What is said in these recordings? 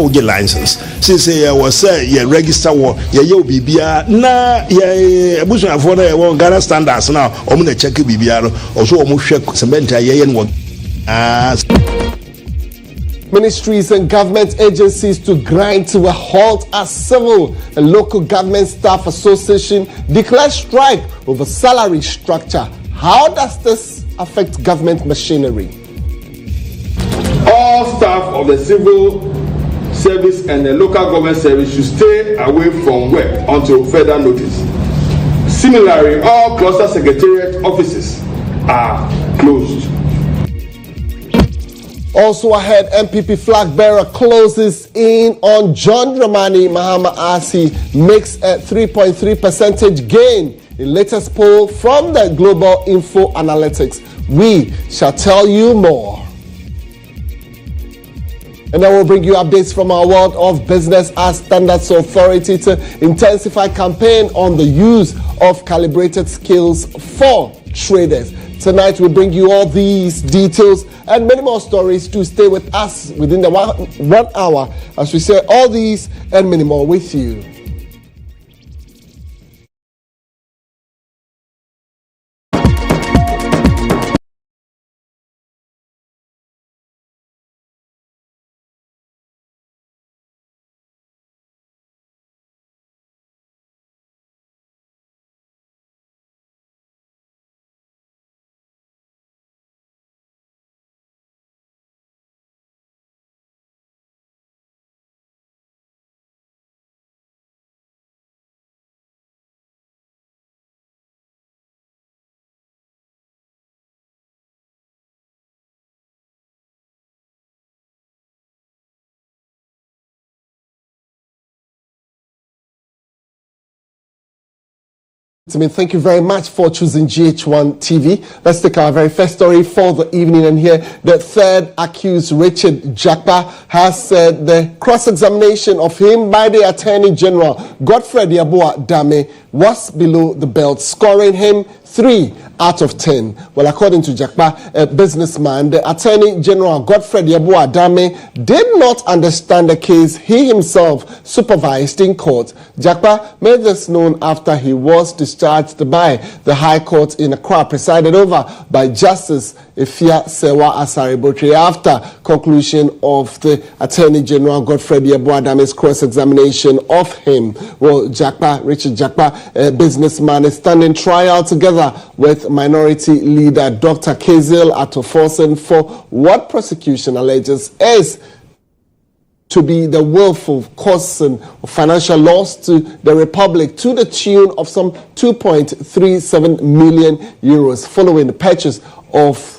get license. Say was say you register war, you bibia na ya abusu for the Ghana standards now. Omuna check bibia also omu hwe cement ye no. Ministries and government agencies to grind to a halt as civil and local government staff association declares strike over salary structure. How does this affect government machinery? All staff of the civil service and the local government service should stay away from work until further notice. Similarly, all cluster secretariat offices are closed. Also ahead, MPP flag bearer closes in on John Dramani Mahama as he makes a 3.3% gain in latest poll from the Global Info Analytics. We shall tell you more. And I will bring you updates from our world of business as Standards Authority to intensify campaign on the use of calibrated scales for traders. Tonight we bring you all these details and many more stories to stay with us within the one hour as we share all these and many more with you. Thank you very much for choosing GHOne TV. Let's take our very first story for the evening. And here, the third accused, Richard Jakpa, has said the cross-examination of him by the Attorney General, Godfred Yeboah Dame, was below the belt, scoring him 3 out of 10. Well, according to Jakpa, a businessman, the Attorney General Godfred Yeboah Dame did not understand the case he himself supervised in court. Jakpa made this known after he was discharged by the High Court in Accra, presided over by Justice Ifia Sewa Asari-Botry, after conclusion of the Attorney General Godfred Yeboah Dame's cross-examination of him. Well, Jakpa, Richard Jakpa, a businessman, is standing trial together with Minority Leader Dr. Kezil Atoforsen for what prosecution alleges is to be the willful causing of financial loss to the Republic to the tune of some 2.37 million euros following the purchase of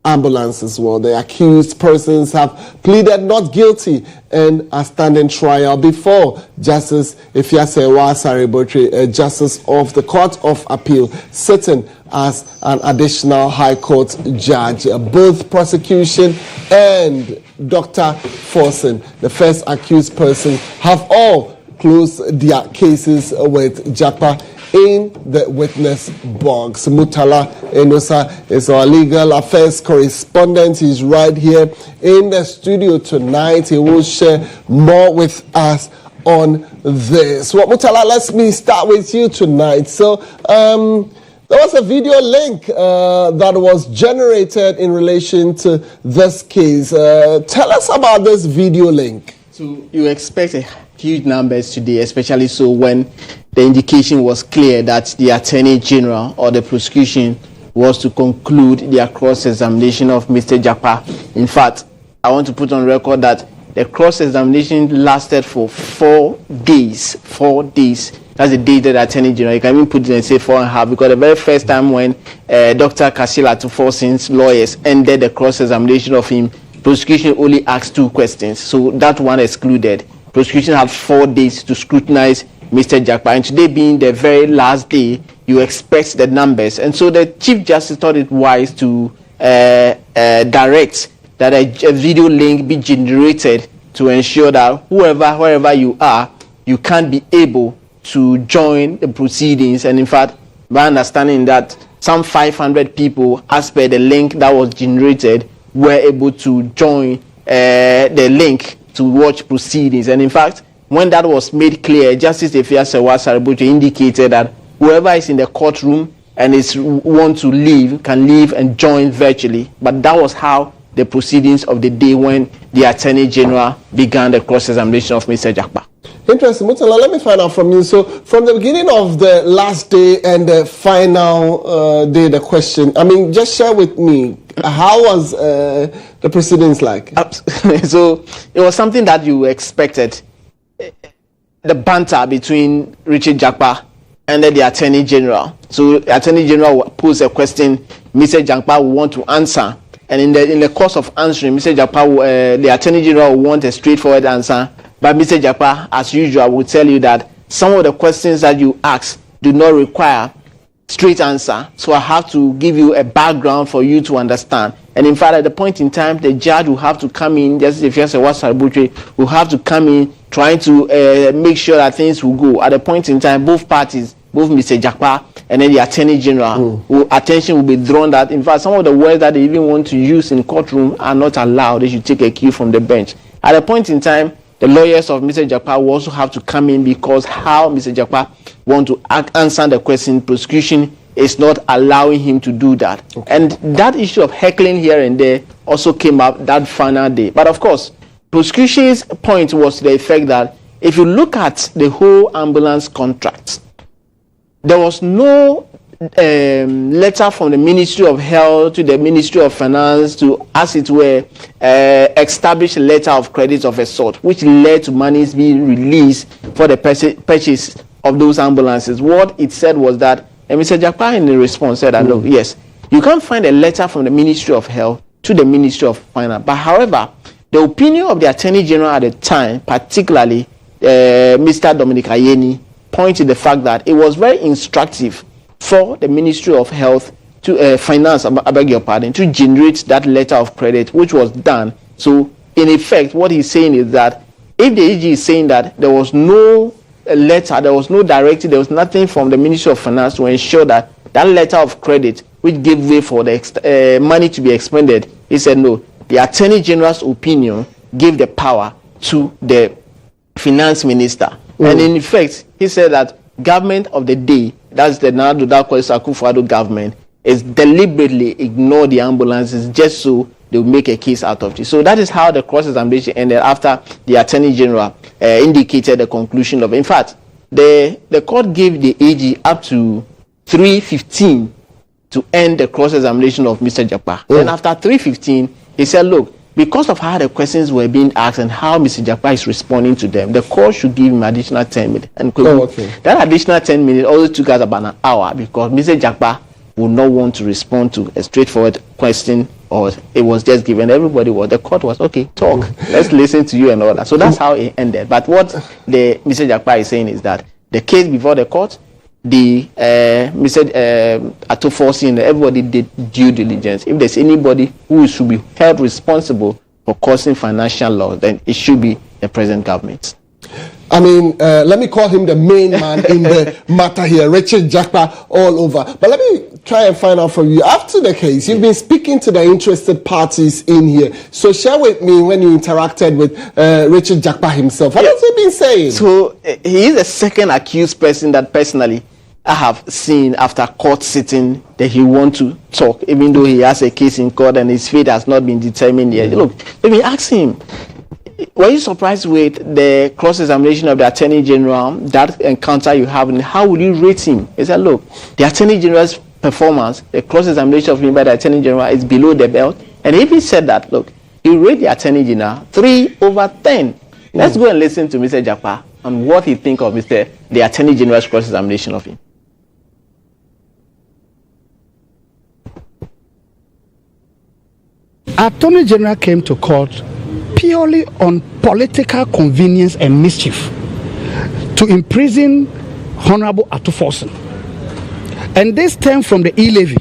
ambulances. Well, the accused persons have pleaded not guilty and are standing trial before Justice Ifiasewa Asari-Botry, a justice of the Court of Appeal, sitting as an additional High Court judge. Both prosecution and Dr. Forsen, the first accused person, have all closed their cases with Jakpa in the witness box. Mutala Enosa is our legal affairs correspondent. He's right here in the studio tonight. He will share more with us on this. Well, Mutala, let me start with you tonight. So, there was a video link that was generated in relation to this case. Tell us about this video link. So you expect huge numbers today, especially so when the indication was clear that the Attorney General or the prosecution was to conclude their cross-examination of Mr. Jakpa. In fact, I want to put on record that the cross-examination lasted for 4 days. 4 days. That's the date that the Attorney General, you can even put it and say 4.5, because the very first time when Dr. Kasila Atuforsen's lawyers ended the cross-examination of him, prosecution only asked 2 questions. So that one excluded. Prosecution had 4 days to scrutinize Mr. Jakpa, and today being the very last day, you expect the numbers. And so the Chief Justice thought it wise to direct that a video link be generated to ensure that wherever you are, you can't be able to join the proceedings. And in fact, my understanding that some 500 people, as per the link that was generated, were able to join the link to watch proceedings. And in fact, when that was made clear, Justice Efeasewa Saribuche indicated that whoever is in the courtroom and want to leave can leave and join virtually. But that was how the proceedings of the day when the Attorney General began the cross-examination of Mr. Jakpa. Interesting. Mutala, let me find out from you. So, from the beginning of the last day and the final day, the question, I mean, just share with me, how was the proceedings like? So, it was something that you expected. The banter between Richard Jakpa and then the Attorney General. So, the Attorney General posed a question Mr. Jakpa will want to answer. And in the course of answering, Mr. Jakpa, the Attorney General will want a straightforward answer. But Mr. Jakpa, as usual, will tell you that some of the questions that you ask do not require straight answer. So I have to give you a background for you to understand. And in fact, at the point in time, the judge will have to come in, just if you say what Saribuche, will have to come in trying to make sure that things will go. At the point in time, both parties, both Mr. Jakpa and then the Attorney General, attention will be drawn that, in fact, some of the words that they even want to use in courtroom are not allowed. They should take a cue from the bench. At the point in time, the lawyers of Mr. Jakpa will also have to come in because how Mr. Jakpa want to answer the question, prosecution is not allowing him to do that. Okay. And that issue of heckling here and there also came up that final day. But of course, prosecution's point was to the effect that if you look at the whole ambulance contract, there was no letter from the Ministry of Health to the Ministry of Finance to, as it were, establish a letter of credit of a sort, which led to monies being released for the purchase of those ambulances. What it said was that, and Mr. Jakpa in the response said that, look, yes, you can't find a letter from the Ministry of Health to the Ministry of Finance. But however, the opinion of the Attorney General at the time, particularly Mr. Dominic Ayeni, pointed to the fact that it was very instructive for the Ministry of Health to Finance, I beg your pardon, to generate that letter of credit, which was done. So, in effect, what he's saying is that if the AG is saying that there was no letter, there was no directive, there was nothing from the Ministry of Finance to ensure that that letter of credit, which gave way for the money to be expended, he said no. The Attorney General's opinion gave the power to the Finance Minister. And in effect, he said that government of the day, that's the Nana Akufo-Addo government, is deliberately ignore the ambulances just so they will make a case out of it. So that is how the cross-examination ended after the Attorney General indicated the conclusion of it. In fact, the court gave the AG up to 3:15 to end the cross-examination of Mr. Jakpa. Then after 3:15, he said, look, because of how the questions were being asked and how Mr. Jakpa is responding to them, the court should give him additional 10 minutes. And that additional 10 minutes also took us about an hour because Mr. Jakpa would not want to respond to a straightforward question, or it was just given. The court was, okay, talk, let's listen to you and all that. So that's how it ended. But what Mr. Jakpa is saying is that the case before the court, the Mr. Atoforsi and everybody did due diligence. If there's anybody who should be held responsible for causing financial loss, then it should be the present government. I mean, let me call him the main man in the matter here, Richard Jakpa all over. But let me try and find out from you. After the case, you've been speaking to the interested parties in here. So share with me when you interacted with Richard Jakpa himself. What has he been saying? So he is the second accused person that personally I have seen after court sitting that he want to talk, even though he has a case in court and his fate has not been determined yet. Look, let me ask him, were you surprised with the cross-examination of the Attorney General, that encounter you have, and how would you rate him? He said, look, the Attorney General's performance, the cross-examination of him by the Attorney General is below the belt. And if he said that, look, he rate the Attorney General 3/10. Let's go and listen to Mr. Jakpa on what he think of the Attorney General's cross-examination of him. Attorney General came to court purely on political convenience and mischief to imprison Honorable Atuforsen. And this stemmed from the e-levy.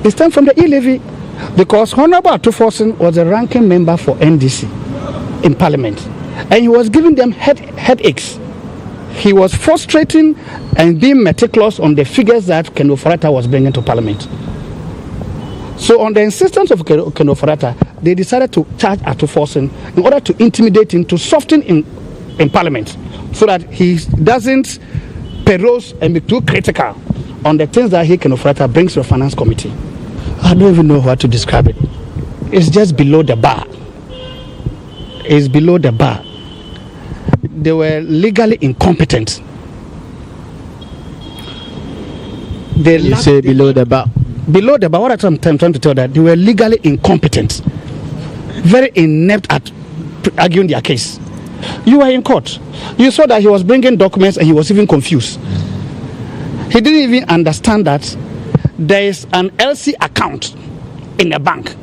It stemmed from the e-levy because Honorable Atuforsen was a ranking member for NDC in Parliament. And he was giving them headaches. He was frustrating and being meticulous on the figures that Ken Ofori-Atta was bringing to Parliament. So on the insistence of Ken Ofori-Atta, they decided to charge Atuforsen in order to intimidate him, to soften him in Parliament, so that he doesn't peruse and be too critical on the things that he can offer that brings to the Finance Committee. I don't even know how to describe it. It's just below the bar. It's below the bar. They were legally incompetent. You say below the bar? Below the bar, what I'm trying to tell that they were legally incompetent. Very inept at arguing their case. You were in court. You saw that he was bringing documents and he was even confused. He didn't even understand that there is an LC account in a bank.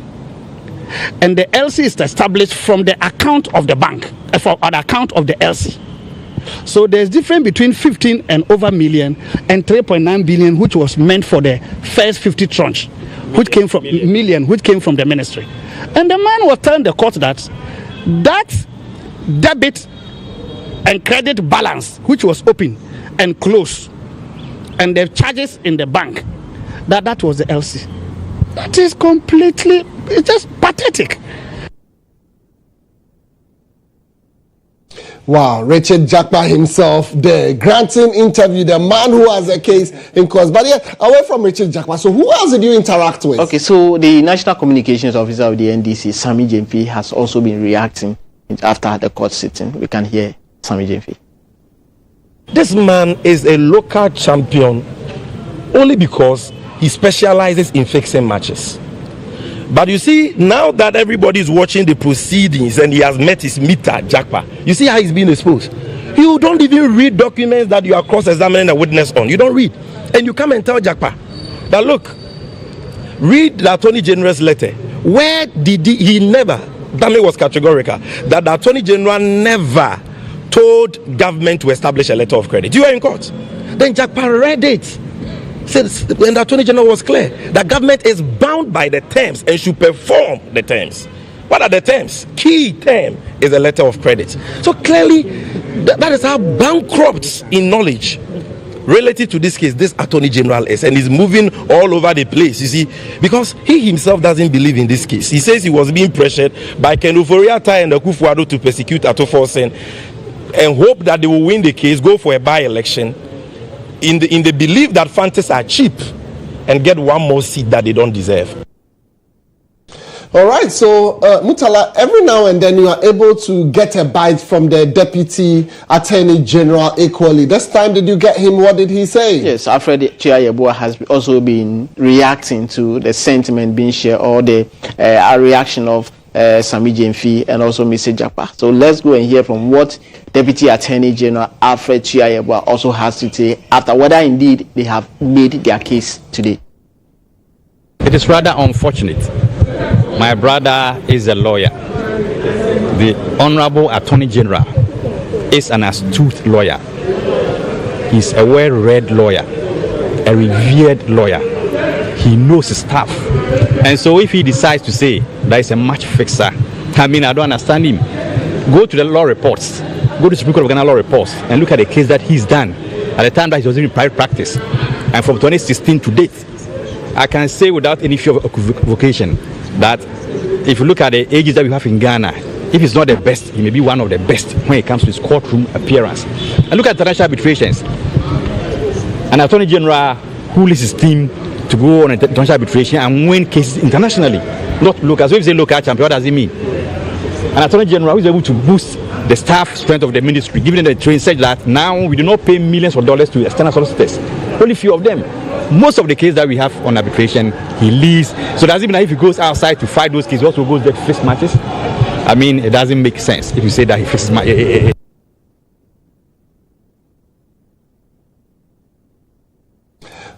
And the LC is established from the account of the bank, from the account of the LC. So there's difference between 15 and over million and 3.9 billion, which was meant for the first 50 tranche, which came from million, which came from the ministry. And the man was telling the court that debit and credit balance, which was open and closed, and the charges in the bank, that was the LC. That is completely, it's just pathetic. Wow, Richard Jakpa himself there, granting interview, the man who has a case in court. But yeah, away from Richard Jakpa, so who else did you interact with? Okay, so the National Communications Officer of the NDC, Sammy JP, has also been reacting after the court sitting. We can hear Sammy JP. This man is a local champion only because he specializes in fixing matches. But you see, now that everybody is watching the proceedings and he has met his meter, Jakpa, you see how he's being exposed. You don't even read documents that you are cross-examining a witness on. You don't read. And you come and tell Jakpa that, look, read the Attorney General's letter. Where did he never, Dame was categorical, that the Attorney General never told government to establish a letter of credit. You were in court. Then Jakpa read it. Said, when the Attorney General was clear that government is bound by the terms and should perform the terms. What are the terms? Key term is a letter of credit. So clearly, that is how bankrupt in knowledge relative to this case this Attorney General is, and he's moving all over the place, you see, because he himself doesn't believe in this case. He says he was being pressured by Ken Ofori-Atta and Akufo-Addo to persecute Atuforsen and hope that they will win the case, go for a by-election, in the belief that Fantas are cheap and get one more seat that they don't deserve. All right, so Mutala, every now and then you are able to get a bite from the Deputy Attorney General equally. This time, did you get him? What did he say? Yes, Alfred Chiayeboa has also been reacting to the sentiment being shared, or the reaction of Sammy JP and also Mr. Jakpa. So let's go and hear from what Deputy Attorney General Alfred Chiayeboa also has to say after whether indeed they have made their case today. It is rather unfortunate. My brother is a lawyer. The Honorable Attorney General is an astute lawyer. He's a well-read lawyer, a revered lawyer. He knows his stuff. And so if he decides to say that he's a match fixer, I mean, I don't understand him. Go to the law reports, go to Supreme Court of Ghana law reports, and look at the case that he's done at the time that he was in private practice. And from 2016 to date, I can say without any fear of equivocation that if you look at the ages that we have in Ghana, if he's not the best, he may be one of the best when it comes to his courtroom appearance. And look at international arbitrations. An Attorney General who leads his team to go on international arbitration and win cases internationally, not local. So if they say local champion, what does it mean? An Attorney General who is able to boost the staff strength of the ministry, giving them the training such that now we do not pay millions of dollars to external solicitors. Only few of them. Most of the cases that we have on arbitration, he leaves. So does it mean that if he goes outside to fight those cases, he also goes there to fix matches? I mean, it doesn't make sense if you say that he fixes matches.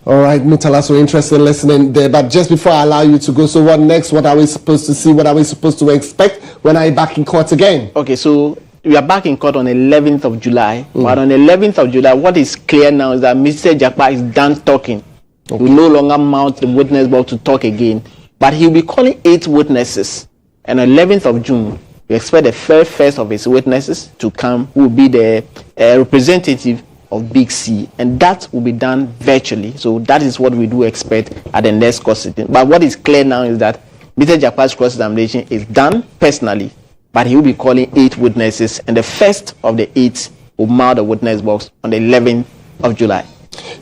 All right, Mutala, so interested in listening there. But just before I allow you to go, so what next? What are we supposed to see? What are we supposed to expect? When are you back in court again? Okay, so we are back in court on the 11th of July. But on the 11th of July, what is clear now is that Mr. Jakpa is done talking. Okay. He will no longer mount the witness box to talk again. But he will be calling 8 witnesses. And on the 11th of June, we expect the first of his witnesses to come, who will be the representative of Big C, and that will be done virtually. So that is what we do expect at the next court sitting. But what is clear now is that Mr. Jakpa's cross-examination is done personally, but he will be calling 8 witnesses, and the first of the 8 will mount the witness box on the 11th of July.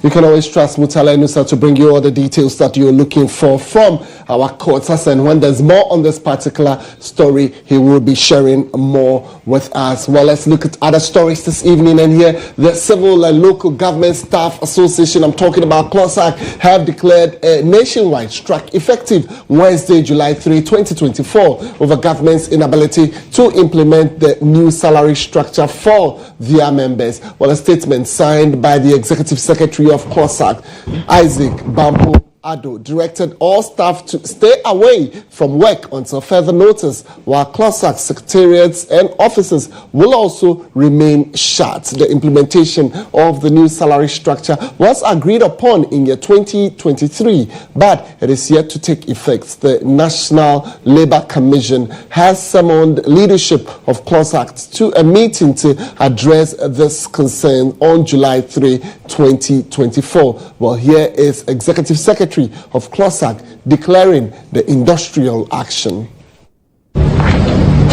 You can always trust Mutala Enusa to bring you all the details that you're looking for from our courts. And when there's more on this particular story, he will be sharing more with us. Well, let's look at other stories this evening. And here, the Civil and Local Government Staff Association, I'm talking about CLOSAC, have declared a nationwide strike effective Wednesday, July 3, 2024, over government's inability to implement the new salary structure for their members. Well, a statement signed by the Executive Secretary of CLOSAC, Isaac Bampo Ado, directed all staff to stay away from work until further notice, while CLOSAC secretariats and offices will also remain shut. The implementation of the new salary structure was agreed upon in year 2023, but it is yet to take effect. The National Labour Commission has summoned leadership of CLOSAC to a meeting to address this concern on July 3, 2024. Well, here is Executive Secretary of CLOSAC declaring the industrial action.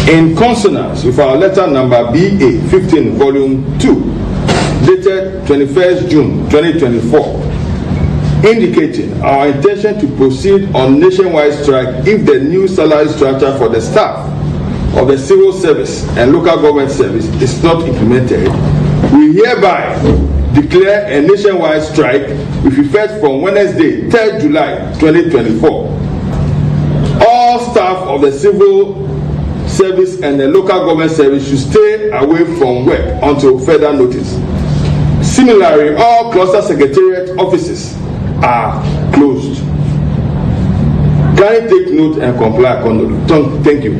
In consonance with our letter number BA 15 volume 2 dated 21st June 2024 indicating our intention to proceed on nationwide strike if the new salary structure for the staff of the civil service and local government service is not implemented, we hereby declare a nationwide strike with effect from Wednesday, 3rd July 2024. All staff of the civil service and the local government service should stay away from work until further notice. Similarly, all cluster secretariat offices are closed. Can you take note and comply accordingly? Thank you.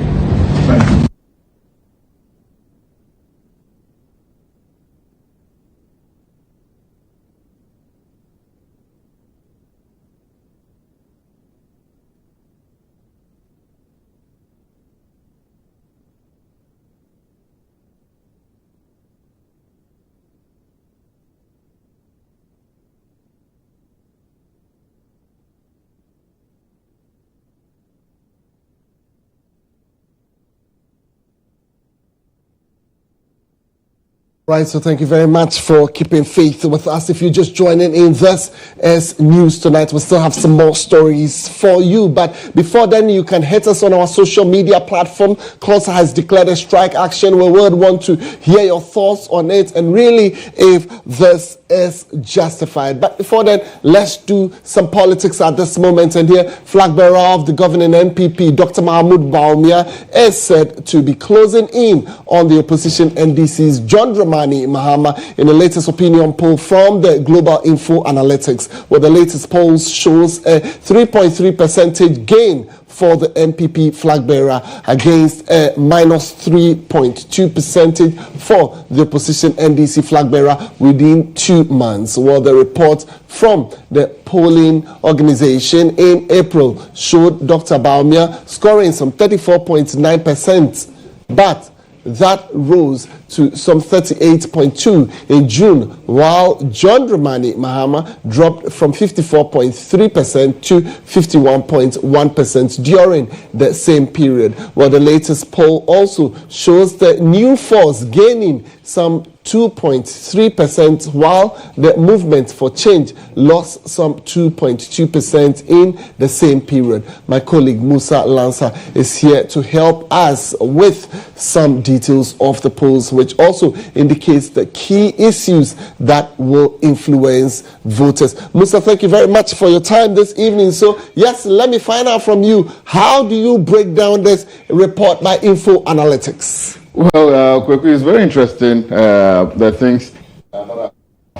Right, so thank you very much for keeping faith with us. If you're just joining in, this is News Tonight. We still have some more stories for you. But before then, you can hit us on our social media platform. CLOSAC has declared a strike action. We would want to hear your thoughts on it and really if this is justified. But before then, let's do some politics at this moment. And here, flag bearer of the governing NPP, Dr. Mahmoud Bawumia, is said to be closing in on the opposition NDC's GHOne Mahama in the latest opinion poll from the Global Info Analytics, where the latest poll shows a 3.3% gain for the NPP flag bearer against a minus 3.2% for the opposition NDC flag bearer within 2 months. Well, the report from the polling organization in April showed Dr. Bawumia scoring some 34.9%, but that rose to some 38.2 in June, while GHOne Mahama dropped from 54.3% to 51.1% during the same period. Well, the latest poll also shows the new force gaining some 2.3%, while the Movement for Change lost some 2.2% in the same period. My colleague Musa Lansa is here to help us with some details of the polls, which also indicates the key issues that will influence voters. Musa, thank you very much for your time this evening. So, yes, let me find out from you, how do you break down this report by Info Analytics? Well, Kweku, is very interesting. The things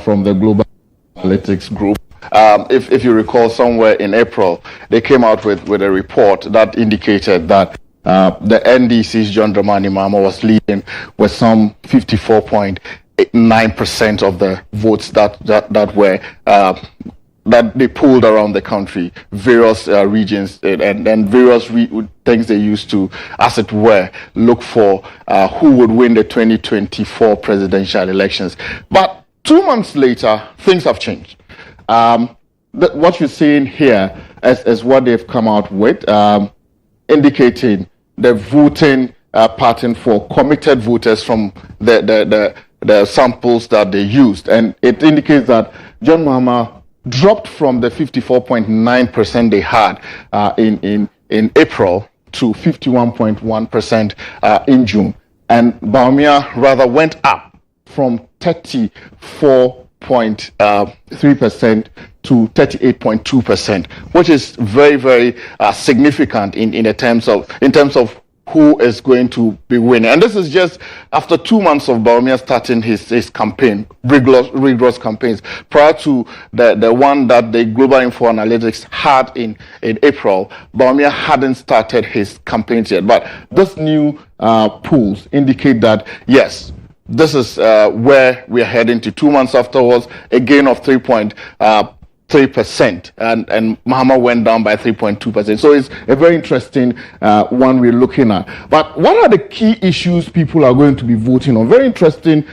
from the Global Analytics Group. If you recall, somewhere in April, they came out with a report that indicated that the NDC's GHOne Mahama was leading with some 54.9% of the votes that were that they pooled around the country, various regions, and various things they used to, as it were, look for who would win the 2024 presidential elections. But 2 months later, things have changed. What you're seeing here is what they've come out with. indicating the voting pattern for committed voters from the samples that they used. And it indicates that John Mahama dropped from the 54.9% they had in April to 51.1% in June. And Bawumia rather went up from 34.3% to 38.2%, which is very, very significant in terms of who is going to be winning. And this is just after 2 months of Bawumia starting his campaign, rigorous campaigns. Prior to the one that the Global Info Analytics had in April, Bawumia hadn't started his campaigns yet. But this new polls indicate that, yes, this is where we are heading to. 2 months afterwards, a gain of 3.3%, and Mahama went down by 3.2%. So it's a very interesting one we're looking at. But what are the key issues people are going to be voting on? Very interesting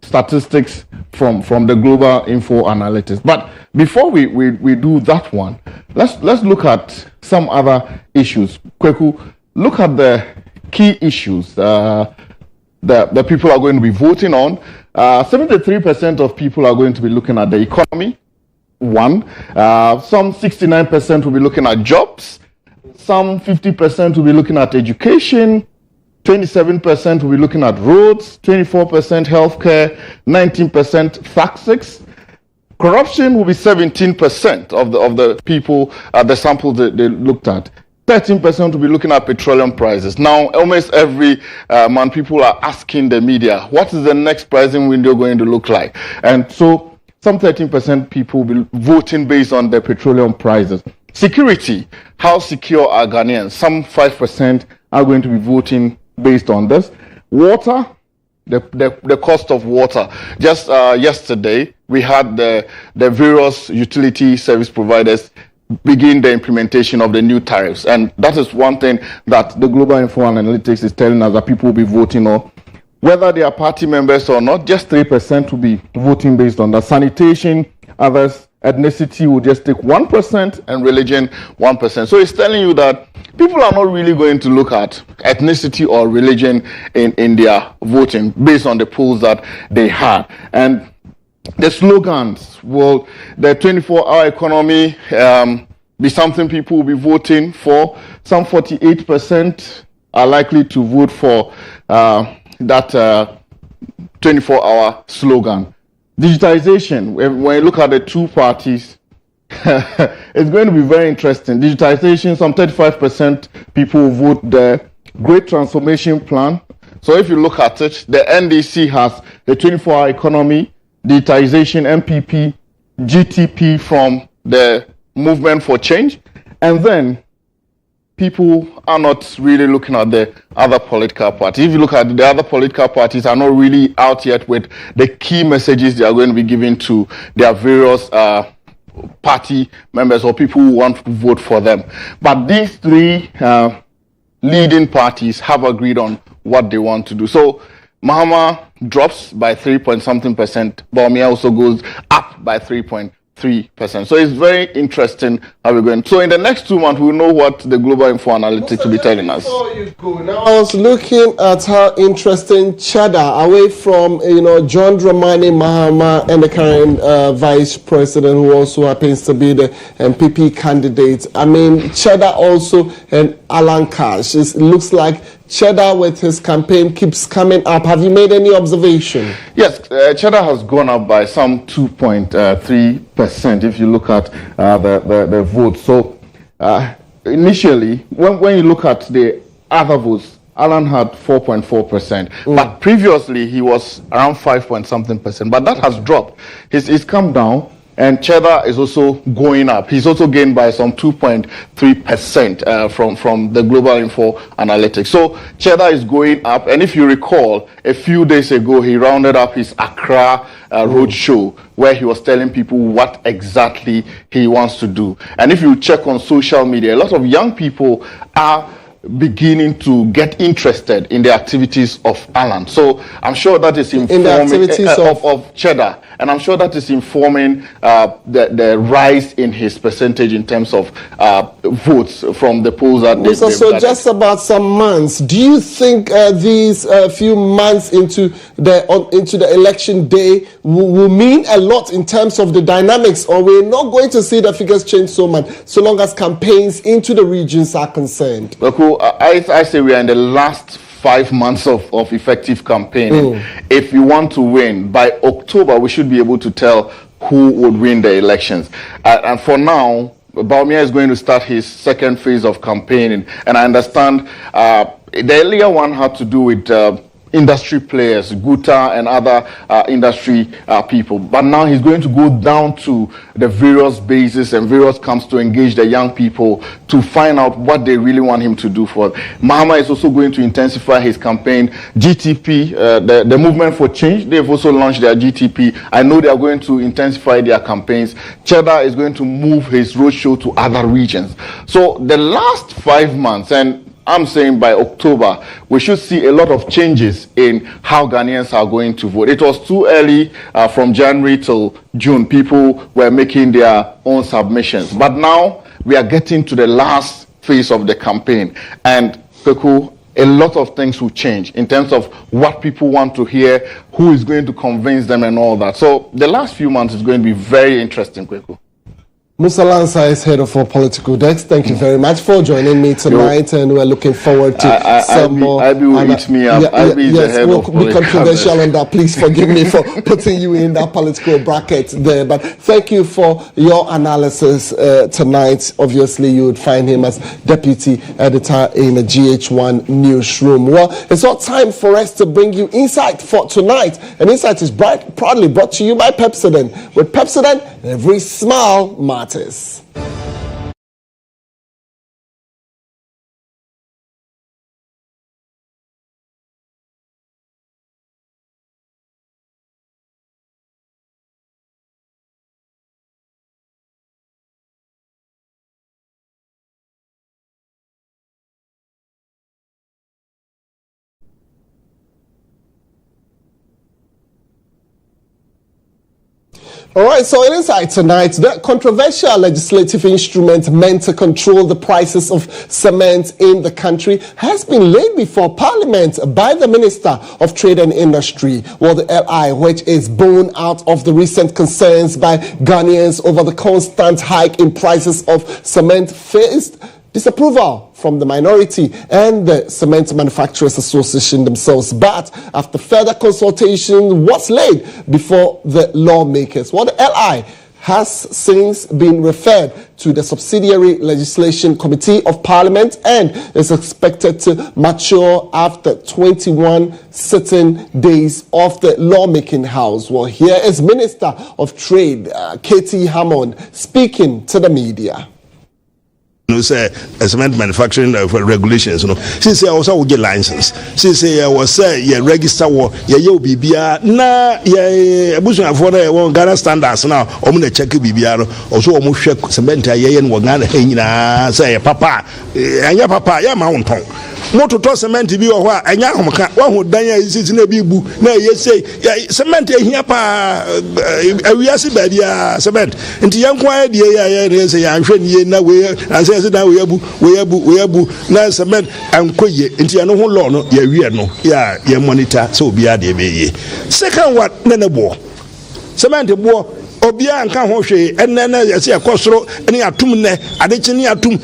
statistics from the Global Info Analytics. But before we do that one, let's look at some other issues. Kweku, look at the key issues that people are going to be voting on. 73% of people are going to be looking at the economy. Some 69% will be looking at jobs. Some 50% will be looking at education. 27% will be looking at roads. 24% healthcare. 19% taxes. Corruption will be 17% of the people, the sample they looked at. 13% will be looking at petroleum prices. Now, almost every month, people are asking the media, what is the next pricing window going to look like? And so some 13% people will be voting based on the petroleum prices. Security, how secure are Ghanaians? Some 5% are going to be voting based on this. Water, the cost of water. Just yesterday, we had the various utility service providers begin the implementation of the new tariffs. And that is one thing that the Global Info Analytics is telling us that people will be voting on. Whether they are party members or not, just 3% will be voting based on that. Sanitation, others, ethnicity will just take 1% and religion 1%. So it's telling you that people are not really going to look at ethnicity or religion in their voting based on the polls that they had. And the slogans, will the 24-hour economy be something people will be voting for? Some 48% are likely to vote for that 24-hour slogan. Digitization, when you look at the two parties, it's going to be very interesting. Digitization, some 35% people will vote the Great Transformation Plan. So if you look at it, the NDC has the 24-hour economy, digitization, MPP, GTP from the Movement for Change, and then people are not really looking at the other political parties. If you look at the other political parties, are not really out yet with the key messages they are going to be giving to their various party members or people who want to vote for them. But these three leading parties have agreed on what they want to do. So Mahama drops by 3-point-something%. Bawumia also goes up by 3.3%. So it's very interesting how we're going. So in the next 2 months, we'll know what the Global Info Analytics will be telling us. Before you go, now I was looking at how interesting Chada, away from John Dramani Mahama and the current vice president, who also happens to be the MPP candidate. I mean, Chada also and Alan Cash. It looks like Cheddar with his campaign keeps coming up. Have you made any observation? Yes, Cheddar has gone up by some 2.3% if you look at the votes. So initially, when you look at the other votes, Alan had 4.4%, but previously he was around 5-point-something%, but that has dropped. He's come down. And Cheddar is also going up. He's also gained by some 2.3% from the Global Info Analytics. So Cheddar is going up. And if you recall, a few days ago, he rounded up his Accra roadshow, where he was telling people what exactly he wants to do. And if you check on social media, a lot of young people are beginning to get interested in the activities of Alan. So I'm sure that is informing of Cheddar. and I'm sure that is informing the rise in his percentage in terms of votes from the polls that they. So just about some months. Do you think these few months into the election day will mean a lot in terms of the dynamics, or we're not going to see the figures change so much so long as campaigns into the regions are concerned? Kweku, I say we are in the last 5 months of effective campaigning. If you want to win, by October, we should be able to tell who would win the elections. And for now, Bawumia is going to start his second phase of campaigning. And I understand the earlier one had to do with industry players, Guta and other industry people. But now he's going to go down to the various bases and various camps to engage the young people to find out what they really want him to do for them. Mahama is also going to intensify his campaign. GTP, the Movement for Change, they've also launched their GTP. I know they are going to intensify their campaigns. Cheddar is going to move his roadshow to other regions. So the last 5 months, and I'm saying by October, we should see a lot of changes in how Ghanaians are going to vote. It was too early from January till June. People were making their own submissions. But now we are getting to the last phase of the campaign. And Kweku, a lot of things will change in terms of what people want to hear, who is going to convince them and all that. So the last few months is going to be very interesting, Kweku. Musa Lansa is head of our political desk. Thank you very much for joining me tonight, and we're looking forward to some more. Ivy will eat me up. Yes, we'll be controversial on that. Please forgive me for putting you in that political bracket there. But thank you for your analysis tonight. Obviously, you would find him as deputy editor in the GHOne newsroom. Well, it's all time for us to bring you Insight for tonight. And Insight is proudly brought to you by Pepsodent. With Pepsodent, every smile matters. All right, so in Insight tonight, the controversial legislative instrument meant to control the prices of cement in the country has been laid before Parliament by the Minister of Trade and Industry, well, the LI, which is born out of the recent concerns by Ghanaians over the constant hike in prices of cement faced disapproval from the minority and the Cement Manufacturers Association themselves. But after further consultation was laid before the lawmakers, well, the LI has since been referred to the Subsidiary Legislation Committee of Parliament and is expected to mature after 21 sitting days of the lawmaking house. Well, here is Minister of Trade, Katie Hammond, speaking to the media. No, say cement manufacturing regulations. No, since I also get license. Since I was say register war, you bibia na abusu for the Ghana standards now. Omuna check bibia. Also omu check cement ye no Ghana nyina say papa. Anya papa ya ma wonton. Moto to cement bi o hwa anya homka. Wa ho dan ya isi na bi bu na ye say cement ehia pa awiase ba dia cement. Nti yankwa de ya say anhwe ni na we anse say we abu na cement ankoye nti ano ho law no ya wie no ya monitor so obi ade be ye. Second what nenebo cement bo obia nka ho hwe enna yesi ekosoro ene atum ne adechi ne atum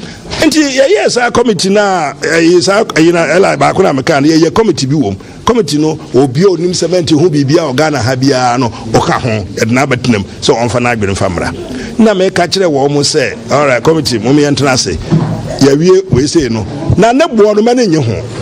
nti ye sa committee na sa yina ela ba ko na meka na ye committee bi wom committee no obi onim cement ho bibia Ghana ha bia no oka ho edna betenam so onfa na adwene famra na me ka kire wo mo say all right committee mo me entra say ya wie we say no na ne bo no ma ne nye ho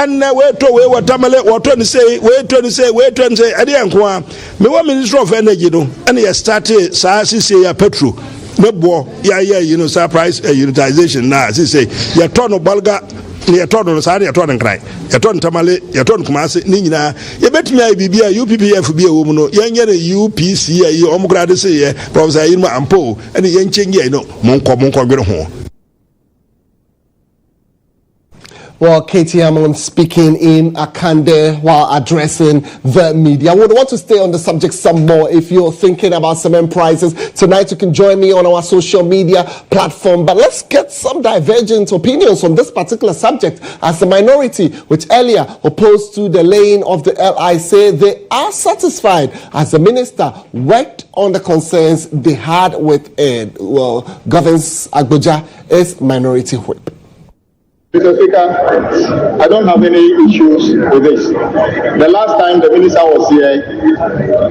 and we to we watermele water ni say we to say ade enko a me wa Minister of Energy no and you started sa say ya petrol ne bo ya you know surprise unitization na say ya turn balga ya turn no sa ya turn nkran ya turn tamale ya turn kumase ni nyina ye betumi ai bibia UPPF bia wo mu no ye nyere UPC ya omgrade say ye Professor Yirma Ampo and ye nchengi no monko gwere ho. Well, Katie Hammond speaking in Akande while addressing the media. I would want to stay on the subject some more. If you're thinking about cement prices tonight, you can join me on our social media platform. But let's get some divergent opinions on this particular subject. As a minority, which earlier opposed to the laying of the LI, say they are satisfied as the minister worked on the concerns they had with Governs Agboja as minority whip. Mr. Speaker, I don't have any issues with this. The last time the minister was here,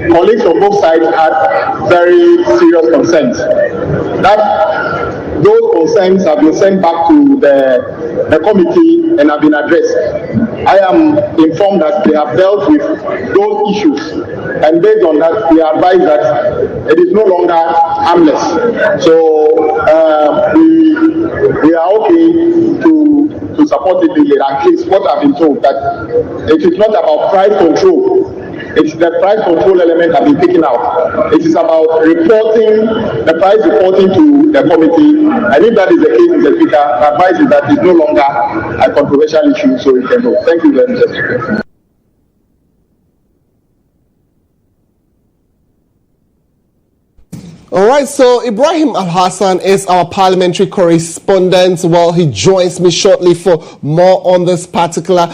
colleagues from both sides had very serious concerns. Those concerns have been sent back to the committee and have been addressed. I am informed that they have dealt with those issues, and based on that, we advise that it is no longer harmless. So we are okay to support it in at least what I've been told, that it is not about price control. It's the price control element have been taken out. It is about reporting, the price reporting to the committee. And if that is the case, Mr. Speaker, my advice is that it's no longer a controversial issue, so we can go. Thank you very much, Mr. Speaker. All right, so Ibrahim Al-Hassan is our parliamentary correspondent. Well, he joins me shortly for more on this particular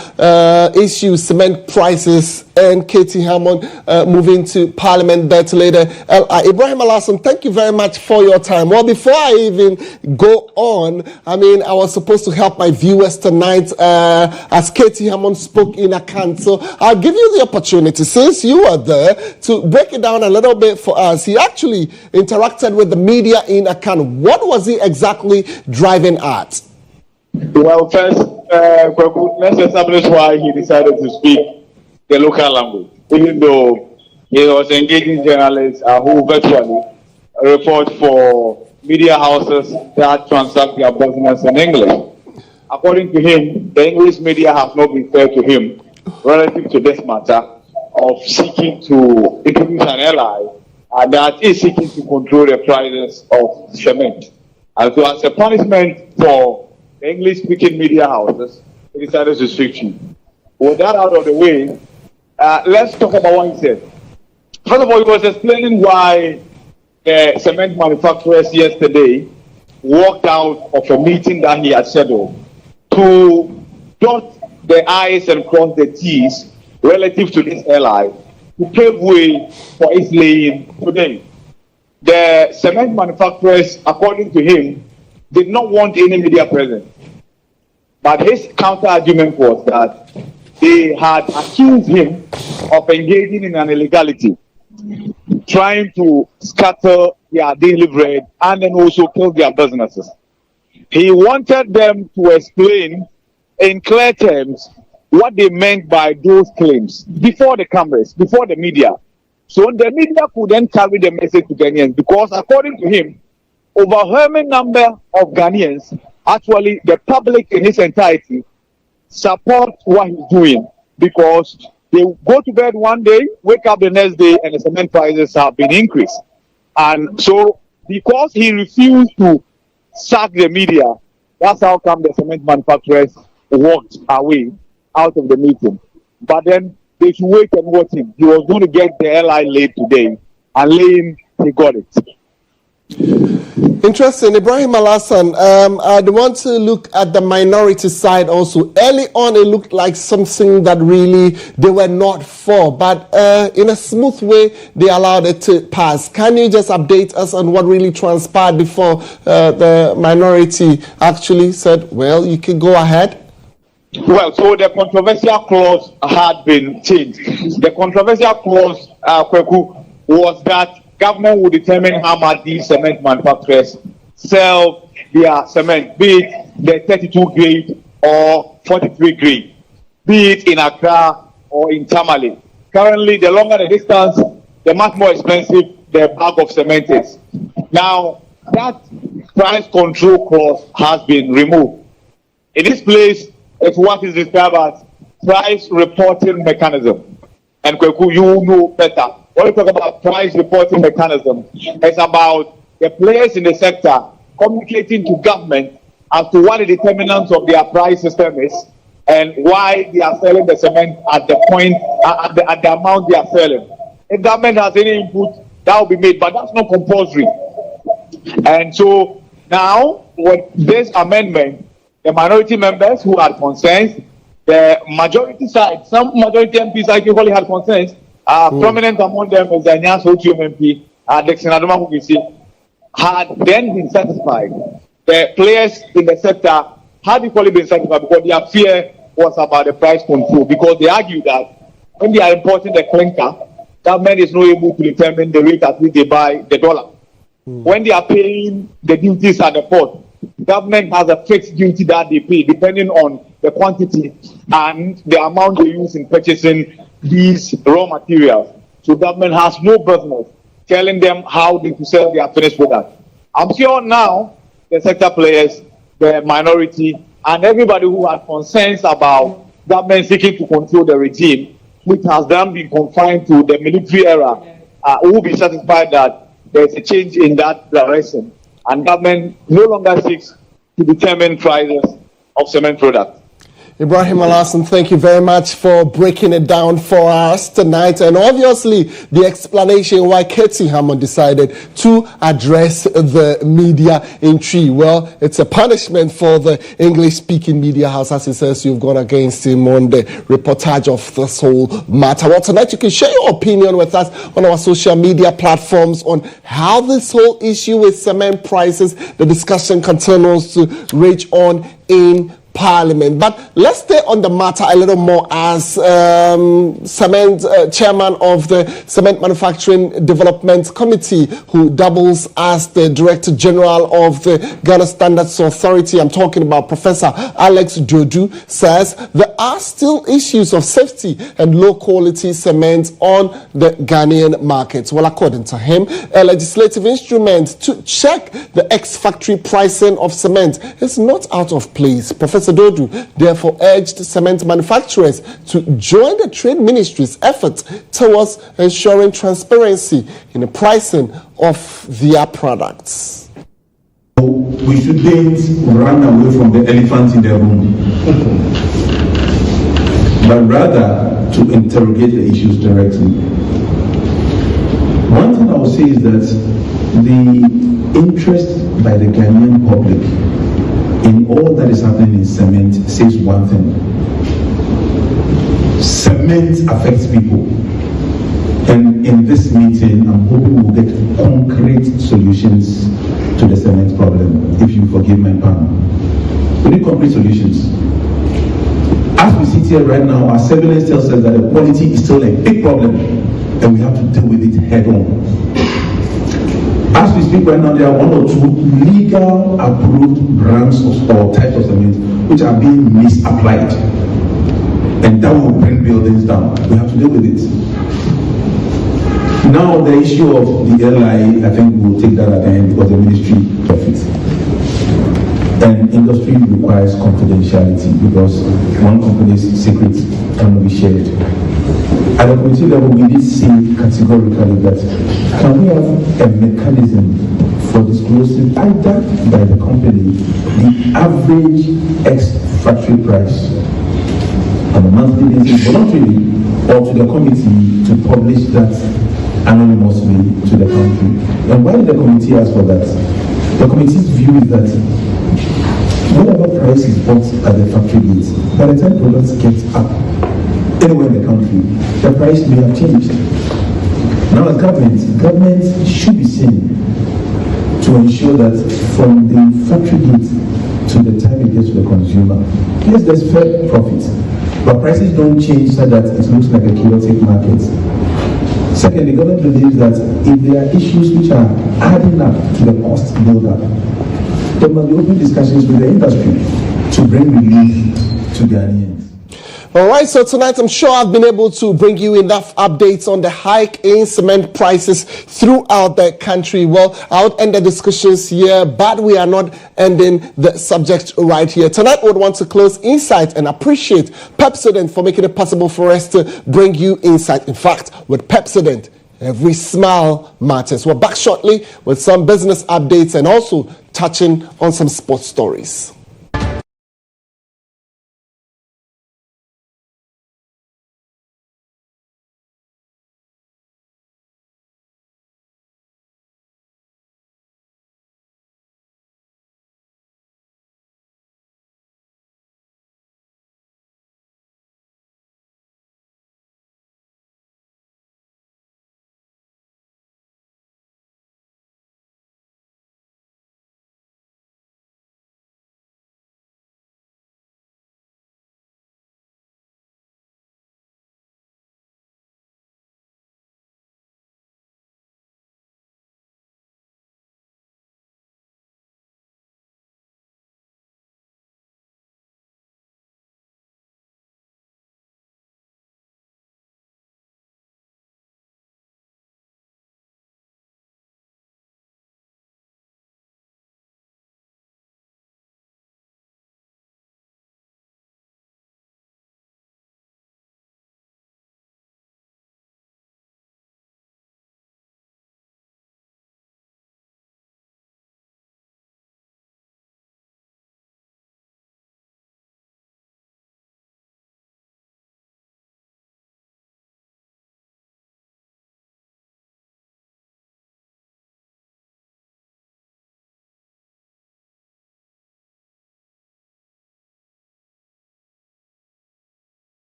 issue, cement prices, and Katie Hammond moving to Parliament bet later. Ibrahim Al-Hassan, thank you very much for your time. Well, before I even go on, I was supposed to help my viewers tonight as Katie Hammond spoke in Akan. So I'll give you the opportunity, since you are there, to break it down a little bit for us. He actually interacted with the media in Akan. What was he exactly driving at? Well, first, Kweku, let's establish why he decided to speak the local language, even though he was engaging journalists who virtually report for media houses that transact their business in English. According to him, the English media have not been fair to him relative to this matter of seeking to introduce an ally that is seeking to control the prices of cement. And so as a punishment for the English-speaking media houses, he decided to speak to you. With that out of the way, let's talk about what he said. First of all, he was explaining why the cement manufacturers yesterday walked out of a meeting that he had scheduled to dot the I's and cross the T's relative to this ally to pave way for its laying today. The cement manufacturers, according to him, did not want any media presence. But his counter-argument was that they had accused him of engaging in an illegality, trying to scatter their daily bread and then also kill their businesses. He wanted them to explain in clear terms what they meant by those claims before the cameras, before the media. So the media could then carry the message to Ghanaians, because according to him, overwhelming number of Ghanaians, actually the public in its entirety, support what he's doing, because they go to bed one day, wake up the next day, and the cement prices have been increased. And so because he refused to sack the media, that's how come the cement manufacturers walked away out of the meeting. But then they should wait and watch him. He was going to get the LI laid today, and laying, he got it. Interesting. Ibrahim Al-Hassan, I want to look at the minority side also. Early on, it looked like something that really they were not for, but in a smooth way, they allowed it to pass. Can you just update us on what really transpired before the minority actually said, well, you can go ahead? Well, so the controversial clause had been changed. The controversial clause, Kweku, was that government will determine how much these cement manufacturers sell their cement, be it the 32 grade or 43 grade, be it in Accra or in Tamale. Currently, the longer the distance, the much more expensive the bag of cement is. Now, that price control clause has been removed. In this place, it's what is described as price reporting mechanism. And Kweku, you know better. When we talk about price reporting mechanism, it's about the players in the sector communicating to government as to what the determinants of their price system is, and why they are selling the cement at the point, at the amount they are selling. If government has any input, that will be made, but that's not compulsory. And so now, with this amendment, the minority members who had concerns, the majority side, some majority MPs actually had concerns. Prominent among them is the Nyas Otium MP, Dixon Adoma Hugisi, had then been satisfied. The players in the sector had equally been satisfied because their fear was about the price control, because they argue that when they are importing the clinker, government is not able to determine the rate at which they buy the dollar. When they are paying the duties at the port, government has a fixed duty that they pay depending on the quantity and the amount they use in purchasing these raw materials. So government has no business telling them how they to sell their finished product. I'm sure now the sector players, the minority, and everybody who has concerns about government seeking to control the regime, which has then been confined to the military era, will be satisfied that there's a change in that direction, and government no longer seeks to determine prices of cement products. Ibrahim Alassane, thank you very much for breaking it down for us tonight. And obviously, the explanation why Katie Hammond decided to address the media in Tree. Well, it's a punishment for the English-speaking media house, as he says you've gone against him on the reportage of this whole matter. Well, tonight you can share your opinion with us on our social media platforms on how this whole issue with cement prices, the discussion continues to rage on in Parliament. But let's stay on the matter a little more as cement chairman of the Cement Manufacturing Development Committee, who doubles as the Director General of the Ghana Standards Authority. I'm talking about Professor Alex Dodu, says there are still issues of safety and low quality cement on the Ghanaian markets. Well, according to him, a legislative instrument to check the ex-factory pricing of cement is not out of place. Professor Dodu therefore urged cement manufacturers to join the Trade Ministry's efforts towards ensuring transparency in the pricing of their products. We shouldn't run away from the elephant in the room, but rather to interrogate the issues directly. One thing I will say is that the interest by the Ghanaian public in all that is happening in cement says one thing. Cement affects people. And in this meeting, I'm hoping we'll get concrete solutions to the cement problem, if you forgive my pun. We need concrete solutions. As we sit here right now, our surveillance tells us that the quality is still a big problem, and we have to deal with it head on. As we speak right now, there are one or two legal approved brands or types of cement which are being misapplied. And that will bring buildings down. We have to deal with it. Now, the issue of the LI, I think we'll take that at the end because the ministry of it. And industry requires confidentiality because one company's secret cannot be shared. At the committee level, we did say categorically that can we have a mechanism for disclosing either by the company the average ex-factory price on a monthly basis voluntarily, or to the committee to publish that anonymously to the country. And why did the committee ask for that? The committee's view is that whatever price is bought at the factory gates, by the time products get up anywhere in the country, the price may have changed. Now, as government should be seen to ensure that from the factory gate to the time it gets to the consumer, yes, there's fair profit, but prices don't change so that it looks like a chaotic market. Second, the government believes that if there are issues which are adding up to the cost build-up, there must be open discussions with the industry to bring relief to Ghanaians. All right, so tonight I'm sure I've been able to bring you enough updates on the hike in cement prices throughout the country. Well, I would end the discussions here, but we are not ending the subject right here. Tonight, we would want to close Insight and appreciate Pepsodent for making it possible for us to bring you Insight. In fact, with Pepsodent, every smile matters. We're back shortly with some business updates and also touching on some sports stories.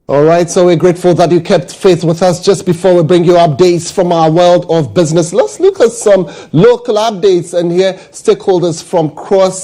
All right, so we're grateful that you kept faith with us. Just before we bring you updates from our world of business, let's look at some local updates. And here, stakeholders from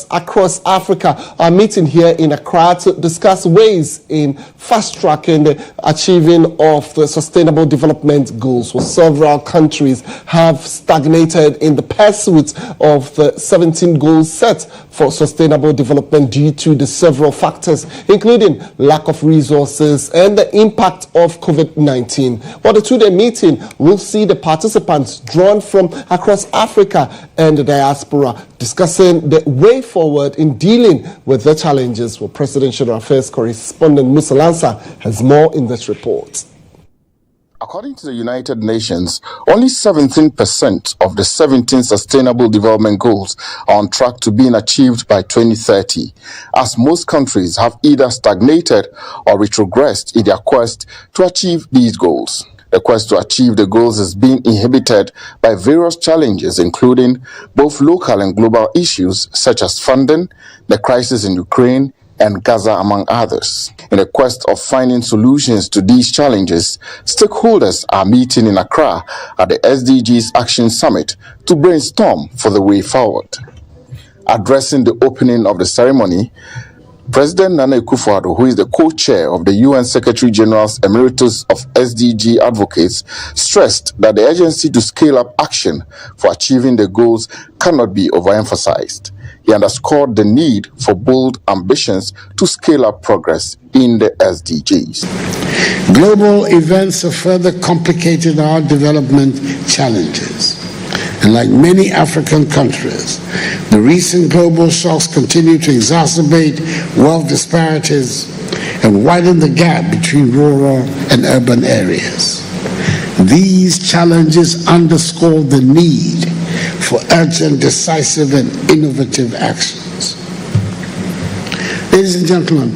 across Africa are meeting here in Accra to discuss ways in fast-tracking the achieving of the Sustainable Development Goals. Well, several countries have stagnated in the pursuit of the 17 goals set for sustainable development due to the several factors, including lack of resources and the impact of COVID-19. Well, the two-day meeting will see the participants drawn from across Africa and the diaspora discussing the way forward in dealing with the challenges. Well, Presidential Affairs correspondent Musa Lansa has more in this report. According to the United Nations, only 17% of the 17 Sustainable Development Goals are on track to being achieved by 2030, as most countries have either stagnated or retrogressed in their quest to achieve these goals. The quest to achieve the goals is being inhibited by various challenges, including both local and global issues such as funding, the crisis in Ukraine, and Gaza, among others. In the quest of finding solutions to these challenges, stakeholders are meeting in Accra at the SDGs Action Summit to brainstorm for the way forward. Addressing the opening of the ceremony, President Nana Akufo-Addo, who is the co-chair of the UN Secretary General's Emeritus of SDG Advocates, stressed that the urgency to scale up action for achieving the goals cannot be overemphasized. He underscored the need for bold ambitions to scale up progress in the SDGs. Global events have further complicated our development challenges. And like many African countries, the recent global shocks continue to exacerbate wealth disparities and widen the gap between rural and urban areas. These challenges underscore the need for urgent, decisive, and innovative actions. Ladies and gentlemen,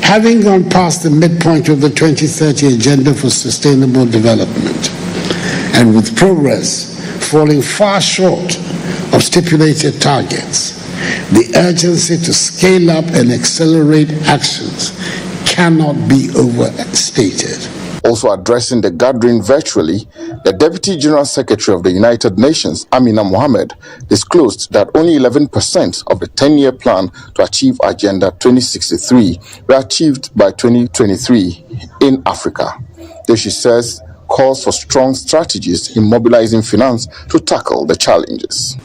having gone past the midpoint of the 2030 Agenda for Sustainable Development, and with progress falling far short of stipulated targets, the urgency to scale up and accelerate actions cannot be overstated. Also addressing the gathering virtually, the Deputy General Secretary of the United Nations, Amina Mohammed, disclosed that only 11% of the 10-year plan to achieve Agenda 2063 were achieved by 2023 in Africa. Though she says calls for strong strategies in mobilizing finance to tackle the challenges.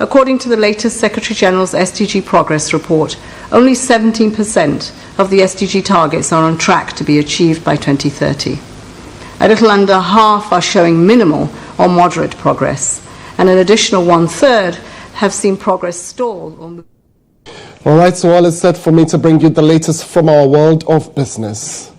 According to the latest Secretary General's SDG Progress Report, only 17% of the SDG targets are on track to be achieved by 2030. A little under half are showing minimal or moderate progress, and an additional one-third have seen progress stall. All right, so all is set for me to bring you the latest from our world of business.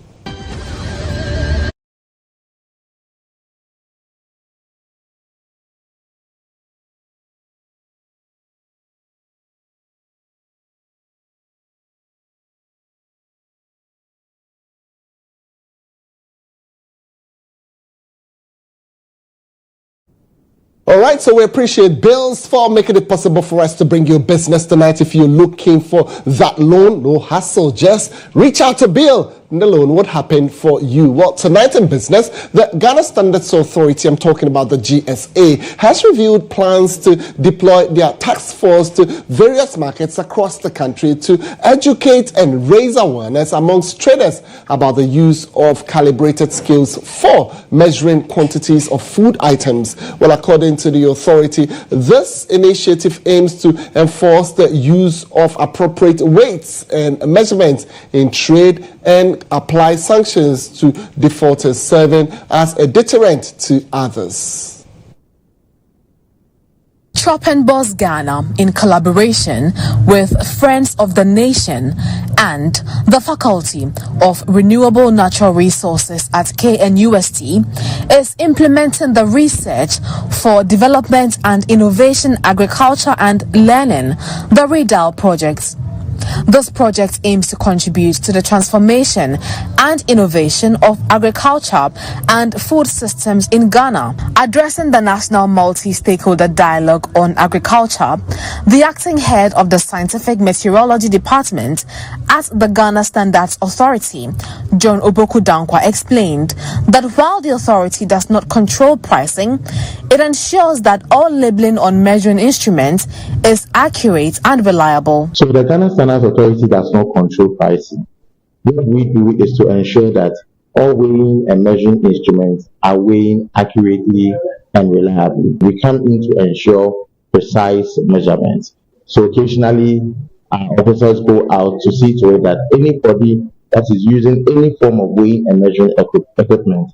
All right, so we appreciate Bills for making it possible for us to bring you business tonight. If you're looking for that loan, no hassle, just reach out to Bill. And the loan would happen for you. Well, tonight in business, the Ghana Standards Authority, I'm talking about the GSA, has reviewed plans to deploy their task force to various markets across the country to educate and raise awareness amongst traders about the use of calibrated scales for measuring quantities of food items. Well, according to the authority, this initiative aims to enforce the use of appropriate weights and measurements in trade and apply sanctions to defaulters, serving as a deterrent to others. Chop and Boss Ghana, in collaboration with Friends of the Nation and the Faculty of Renewable Natural Resources at KNUST, is implementing the Research for Development and Innovation Agriculture and Learning, the REDAL project. This project aims to contribute to the transformation and innovation of agriculture and food systems in Ghana. Addressing the National Multi-Stakeholder Dialogue on Agriculture, the acting head of the Scientific Meteorology Department at the Ghana Standards Authority, John Oboku-Dankwa, explained that while the authority does not control pricing, it ensures that all labeling on measuring instruments is accurate and reliable. So the Ghana Standards Authority does not control pricing. What we do is to ensure that all weighing and measuring instruments are weighing accurately and reliably. We come in to ensure precise measurements. So occasionally, our officers go out to see to it that anybody that is using any form of weighing and measuring equipment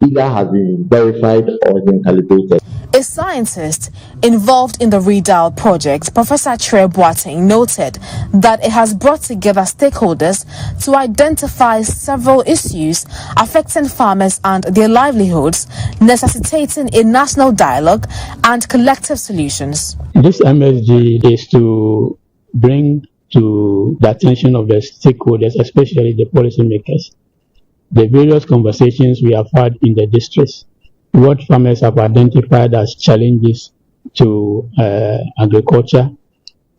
either has been verified or has been calibrated. A scientist involved in the Redial project, Professor Tre Boateng, noted that it has brought together stakeholders to identify several issues affecting farmers and their livelihoods, necessitating a national dialogue and collective solutions. This MSG is to bring to the attention of the stakeholders, especially the policymakers, the various conversations we have had in the districts, what farmers have identified as challenges to agriculture,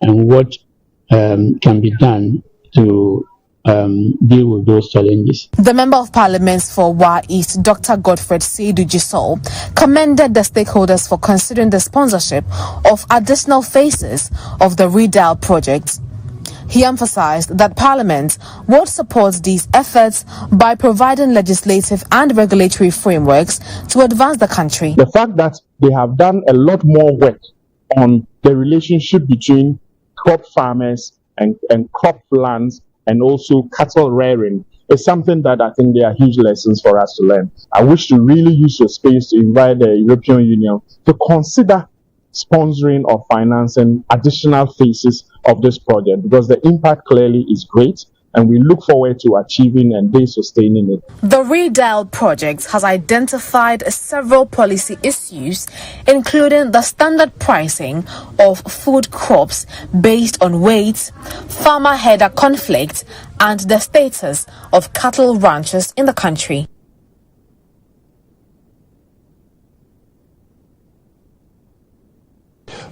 and what can be done to deal with those challenges. The Member of Parliament for Wa East, Dr. Godfred Seidu Gisol, commended the stakeholders for considering the sponsorship of additional phases of the Redial project. He emphasized that Parliament would support these efforts by providing legislative and regulatory frameworks to advance the country. The fact that they have done a lot more work on the relationship between crop farmers and crop lands and also cattle rearing is something that I think there are huge lessons for us to learn. I wish to really use your space to invite the European Union to consider sponsoring or financing additional phases of this project, because the impact clearly is great and we look forward to achieving and sustaining it. The Redial project has identified several policy issues, including the standard pricing of food crops based on weight, farmer-herder conflict, and the status of cattle ranchers in the country.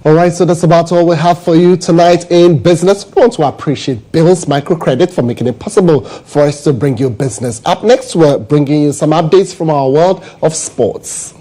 All right, so that's about all we have for you tonight in business. We want to appreciate Bill's Microcredit for making it possible for us to bring you business. Up next, we're bringing you some updates from our world of sports.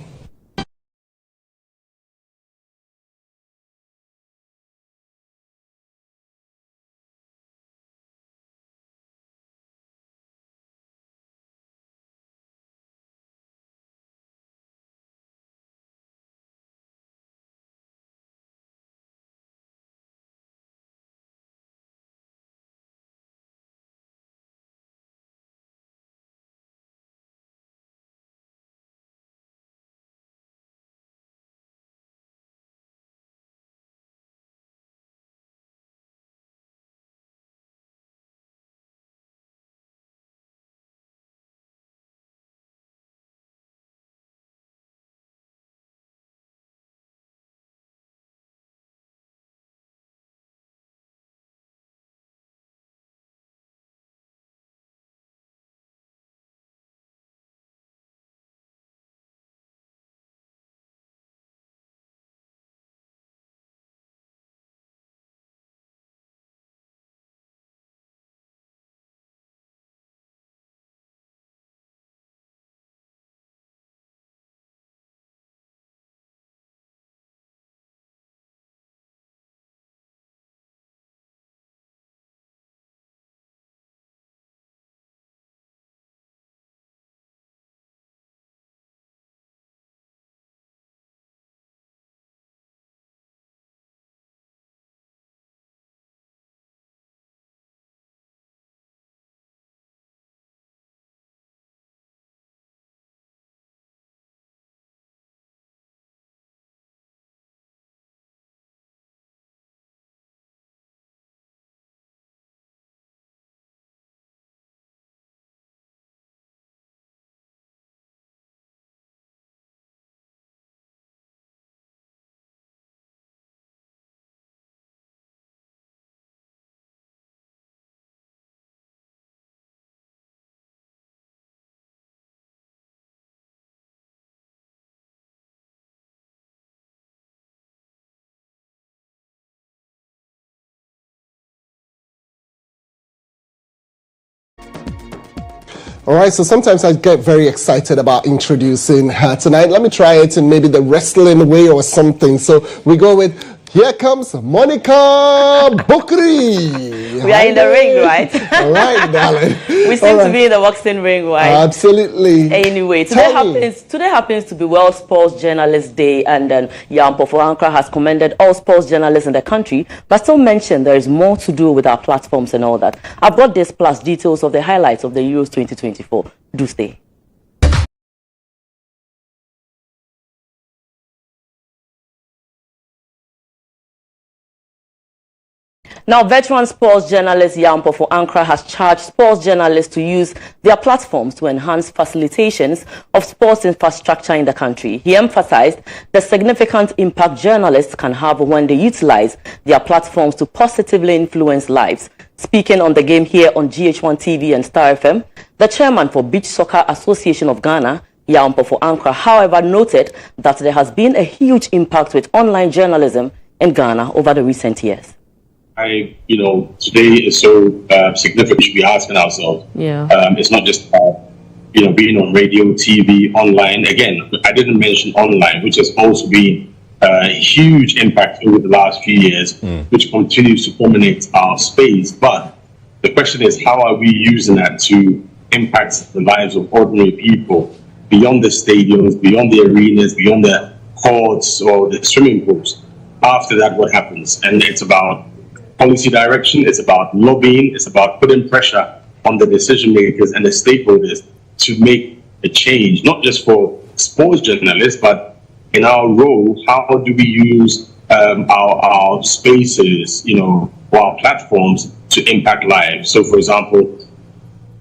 All right, so sometimes I get very excited about introducing her tonight. Let me try it in maybe the wrestling way or something. So we go with, here comes Monica Bukri. We are in the ring, right? All right, darling. We seem to be in the boxing ring, right? Absolutely. Anyway, today happens to be World Sports Journalist Day, and then Yampo for Ankara has commended all sports journalists in the country, but still mentioned there is more to do with our platforms and all that. I've got this plus details of the highlights of the Euros 2024. Do stay. Now, veteran sports journalist Yampo for Ankara has charged sports journalists to use their platforms to enhance facilitations of sports infrastructure in the country. He emphasized the significant impact journalists can have when they utilize their platforms to positively influence lives. Speaking on the game here on GHOne TV and Star FM, the chairman for Beach Soccer Association of Ghana, Yampo for Ankara, however, noted that there has been a huge impact with online journalism in Ghana over the recent years. Today is so significant. We should be asking ourselves. Yeah. It's not just about, being on radio, TV, online. Again, I didn't mention online, which has also been a huge impact over the last few years, which continues to dominate our space. But the question is, how are we using that to impact the lives of ordinary people beyond the stadiums, beyond the arenas, beyond the courts or the swimming pools? After that, what happens? And it's about policy direction, it's about lobbying, it's about putting pressure on the decision makers and the stakeholders to make a change, not just for sports journalists, but in our role, how do we use our spaces, or our platforms to impact lives? So, for example,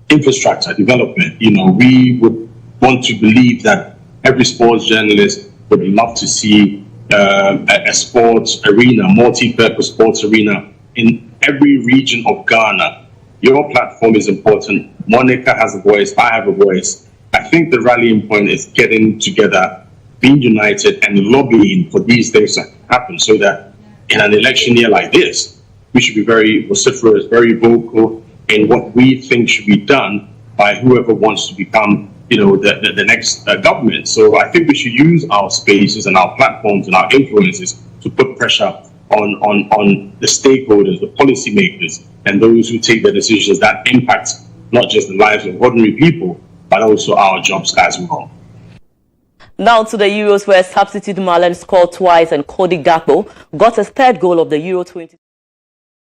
infrastructure development, we would want to believe that every sports journalist would love to see a sports arena, multi-purpose sports arena in every region of Ghana. Your platform is important. Monica has a voice. I have a voice. I think the rallying point is getting together, being united, and lobbying for these things to happen, so that in an election year like this, we should be very vociferous, very vocal in what we think should be done by whoever wants to become, the next government. So I think we should use our spaces and our platforms and our influences to put pressure on the stakeholders, the policymakers, and those who take the decisions that impact not just the lives of ordinary people, but also our jobs as well. Now to the Euros, where substitute Malen scored twice and Cody Gakpo got his third goal of the Euro 2020.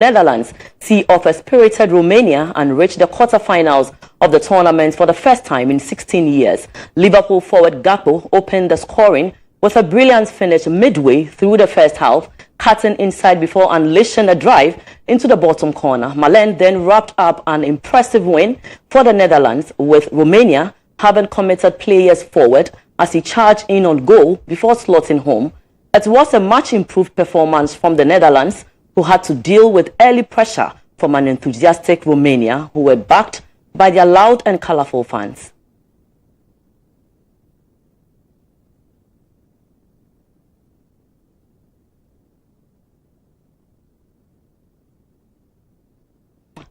Netherlands see off a spirited Romania and reach the quarterfinals of the tournament for the first time in 16 years. Liverpool forward Gakpo opened the scoring with a brilliant finish midway through the first half, cutting inside before unleashing a drive into the bottom corner. Malen then wrapped up an impressive win for the Netherlands, with Romania having committed players forward as he charged in on goal before slotting home. It was a much improved performance from the Netherlands, who had to deal with early pressure from an enthusiastic Romania who were backed by their loud and colorful fans.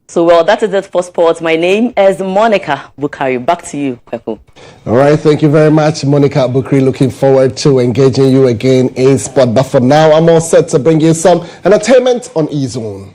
So, well, that is it for sports. My name is Monica Bukari. Back to you, Kweku. All right, thank you very much, Monica Bukari. Looking forward to engaging you again in sport. But for now, I'm all set to bring you some entertainment on GHOne.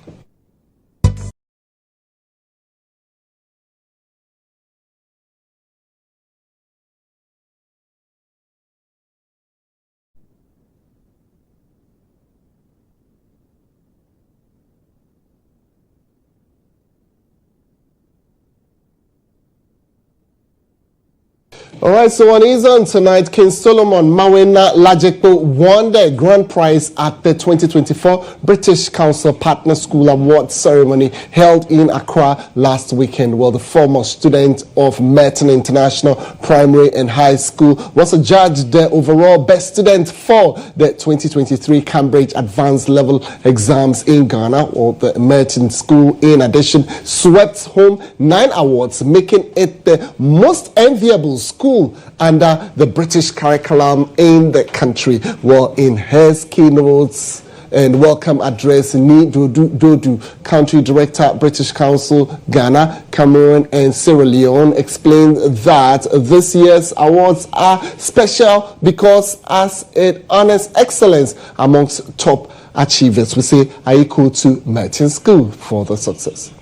All right, so on GHOne tonight, King Solomon Mawena Lajekpo won the grand prize at the 2024 British Council Partner School Awards ceremony held in Accra last weekend. Well, the former student of Merton International Primary and High School was adjudged the overall best student for the 2023 Cambridge Advanced Level Exams in Ghana. Or the Merton School, in addition, swept home 9 awards, making it the most enviable school under the British curriculum in the country. Well, in his keynotes and welcome address, Ni Dodu, Country Director, British Council, Ghana, Cameroon, and Sierra Leone, explained that this year's awards are special because as it honors excellence amongst top achievers. We say Aiko to Merton School for the success.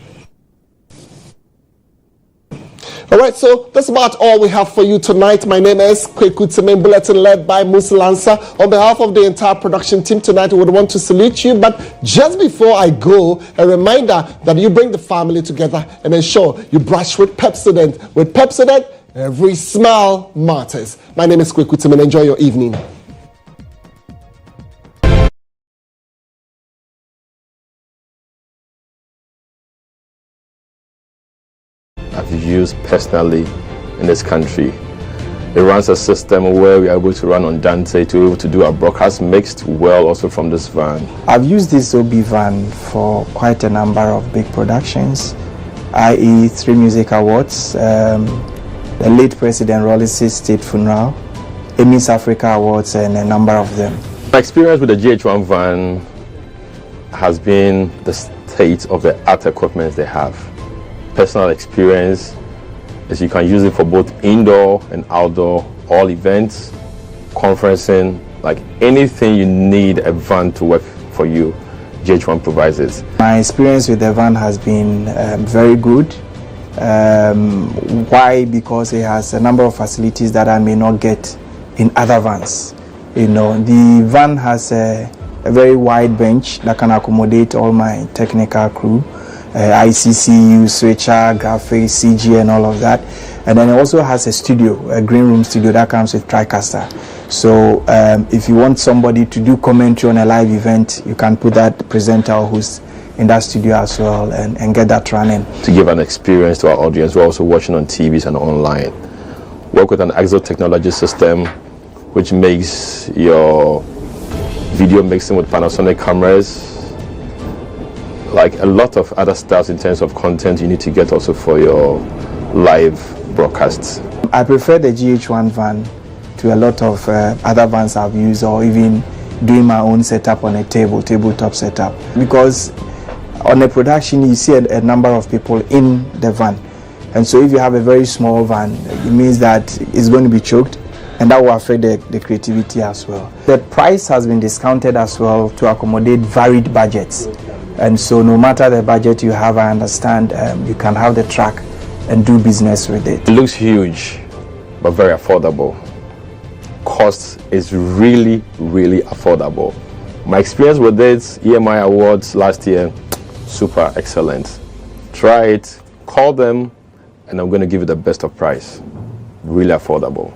All right, so that's about all we have for you tonight. My name is Kweku, Temeng Bulletin led by Musa Lansa. On behalf of the entire production team tonight, we would want to salute you. But just before I go, a reminder that you bring the family together and ensure you brush with Pepsodent. With Pepsodent, every smile matters. My name is Kweku Temeng. Enjoy your evening. I've used personally in this country. It runs a system where we are able to run on Dante to be able to do our broadcast mixed well also from this van. I've used this OB van for quite a number of big productions, i.e. 3 music awards, the late President Rollis' state funeral, Emmys Africa Awards, and a number of them. My experience with the GHOne van has been the state of the art equipment they have. Personal experience is you can use it for both indoor and outdoor, all events, conferencing, like anything you need a van to work for you, GHOne provides it. My experience with the van has been very good. Why? Because it has a number of facilities that I may not get in other vans. You know, the van has a very wide bench that can accommodate all my technical crew. ICCU, switcher, graphics, CG, and all of that. And then it also has a studio, a green room studio that comes with TriCaster. So if you want somebody to do commentary on a live event, you can put that presenter who's in that studio as well and get that running. To give an experience to our audience, we're also watching on TVs and online. Work with an Exo technology system, which makes your video mixing with Panasonic cameras, like a lot of other stuff in terms of content you need to get also for your live broadcasts. I prefer the GHOne van to a lot of other vans I've used, or even doing my own setup on a tabletop setup. Because on a production you see a number of people in the van. And so if you have a very small van, it means that it's going to be choked, and that will affect the creativity as well. The price has been discounted as well to accommodate varied budgets. And so no matter the budget you have, I understand you can have the track and do business with it. It looks huge, but very affordable. Cost is really, really affordable. My experience with this EMI Awards last year, super excellent. Try it, call them, and I'm going to give you the best of price. Really affordable.